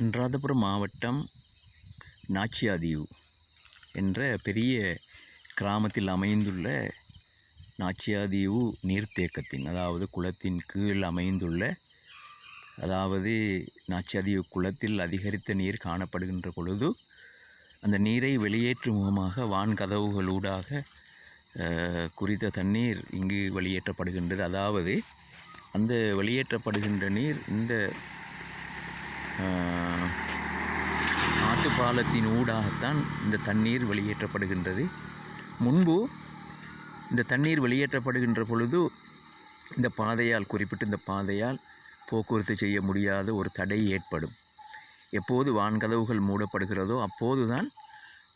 அனுராதபுரம் மாவட்டம் நாச்சியாதீவு என்ற பெரிய கிராமத்தில் அமைந்துள்ள நாச்சியாதீவு நீர்த்தேக்கத்தின் அதாவது குளத்தின் கீழ் அமைந்துள்ள நாச்சியாதீவு குளத்தில் அதிகரித்த நீர் காணப்படுகின்ற பொழுது அந்த நீரை வெளியேற்றும் முகமாக வான்கதவுகளூடாக குறித்த தண்ணீர் இங்கு வெளியேற்றப்படுகின்றது. அதாவது அந்த வெளியேற்றப்படுகின்ற நீர் இந்த ஆற்றுப்பாலத்தின் ஊடாகத்தான் இந்த தண்ணீர் வெளியேற்றப்படுகின்றது. முன்பு இந்த தண்ணீர் வெளியேற்றப்படுகின்ற பொழுது இந்த பாதையால் போக்குவரத்து செய்ய முடியாத ஒரு தடை ஏற்படும். எப்போது வான்கதவுகள் மூடப்படுகிறதோ அப்போது தான்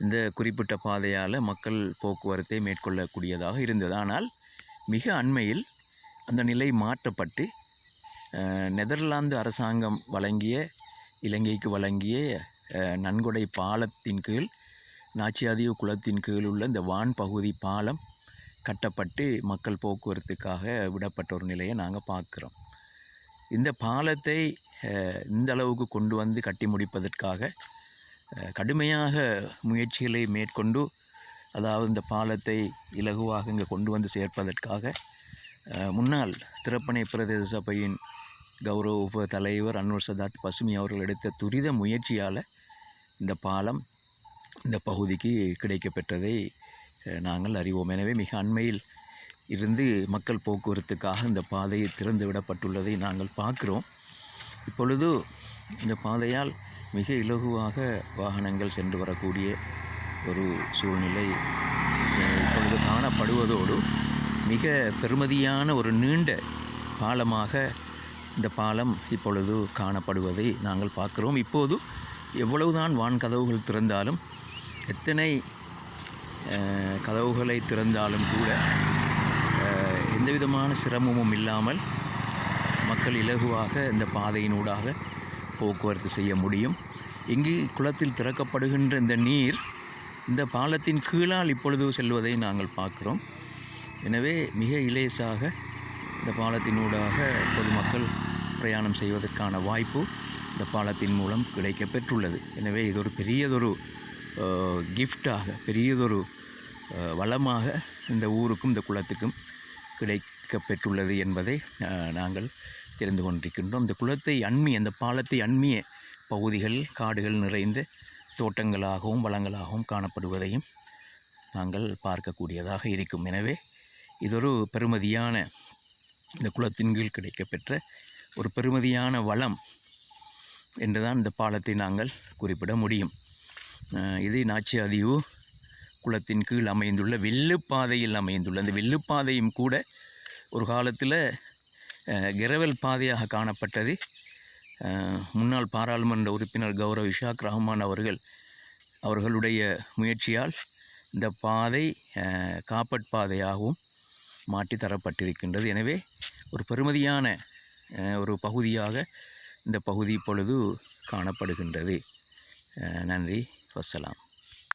இந்த குறிப்பிட்ட பாதையால் மக்கள் போக்குவரத்தை மேற்கொள்ளக்கூடியதாக இருந்தது. ஆனால் மிக அண்மையில் அந்த நிலை மாற்றப்பட்டு நெதர்லாந்து அரசாங்கம் இலங்கைக்கு வழங்கிய நன்கொடை பாலத்தின் கீழ் நாச்சியாதீவு குளத்தின் கீழ் உள்ள இந்த வான் பகுதி பாலம் கட்டப்பட்டு மக்கள் போக்குவரத்துக்காக விடப்பட்ட ஒரு நிலையை நாங்கள் பார்க்குறோம். இந்த பாலத்தை இந்த அளவுக்கு கொண்டு வந்து கட்டி முடிப்பதற்காக கடுமையாக முயற்சிகளை மேற்கொண்டு இந்த பாலத்தை இலகுவாக இங்கே கொண்டு வந்து சேர்ப்பதற்காக முன்னாள் திறப்பனை பிரதேச சபையின் கௌரவ உப தலைவர் அன்வர் சதாத் பசுமி அவர்கள் எடுத்த துரித முயற்சியால் இந்த பாலம் இந்த பகுதிக்கு கிடைக்கப்பெற்றதை நாங்கள் அறிவோம். எனவே மிக அண்மையில் இருந்து மக்கள் போக்குவரத்துக்காக இந்த பாதையை திறந்து விடப்பட்டுள்ளதை நாங்கள் பார்க்குறோம். இப்பொழுது இந்த பாதையால் மிக இலகுவாக வாகனங்கள் சென்று வரக்கூடிய ஒரு சூழ்நிலை இப்பொழுது காணப்படுவதோடு மிக பெருமதியான ஒரு நீண்ட பாலமாக இந்த பாலம் இப்பொழுது காணப்படுவதை நாங்கள் பார்க்குறோம். இப்போது எவ்வளவுதான் வான் கதவுகள் திறந்தாலும் எத்தனை கதவுகளை திறந்தாலும் கூட எந்த விதமான சிரமமும் இல்லாமல் மக்கள் இலகுவாக இந்த பாதையினூடாக போக்குவரத்து செய்ய முடியும். இங்கு குளத்தில் திறக்கப்படுகின்ற இந்த நீர் இந்த பாலத்தின் கீழால் இப்பொழுது செல்வதை நாங்கள் பார்க்குறோம். எனவே மிக இலேசாக இந்த பாலத்தினூடாக பொதுமக்கள் பிரயாணம் செய்வதற்கான வாய்ப்பு இந்த பாலத்தின் மூலம் கிடைக்கப்பெற்றுள்ளது. எனவே இது ஒரு பெரியதொரு பெரியதொரு வளமாக இந்த ஊருக்கும் இந்த குளத்துக்கும் கிடைக்கப்பெற்றுள்ளது என்பதை நாங்கள் தெரிந்து கொண்டிருக்கின்றோம். இந்த குளத்தை அந்த பாலத்தை அண்மிய பகுதிகள் காடுகள் நிறைந்த தோட்டங்களாகவும் வளங்களாகவும் காணப்படுவதையும் நாங்கள் பார்க்கக்கூடியதாக இருக்கும். எனவே இதொரு பெருமதியான இந்த குளத்தின் கீழ் கிடைக்கப்பெற்ற ஒரு பெருமதியான வளம் என்றுதான் இந்த பாலத்தை நாங்கள் குறிப்பிட முடியும். இது நாச்சியாதீவு குளத்தின் கீழ் அமைந்துள்ள வெள்ளுப்பாதையில் அமைந்துள்ள அந்த வெள்ளுப்பாதையும் கூட ஒரு காலத்தில் கிரவல் பாதையாக காணப்பட்டது. முன்னாள் பாராளுமன்ற உறுப்பினர் கௌரவ் இஷாக் ரஹ்மான் அவர்களுடைய முயற்சியால் இந்த பாதை காப்பட் பாதையாகவும் மாற்றி தரப்பட்டிருக்கின்றது. எனவே ஒரு பெருமதியான ஒரு பகுதியாக இந்த பகுதி இப்பொழுது காணப்படுகின்றது. நன்றி, வஸ்ஸலாம்.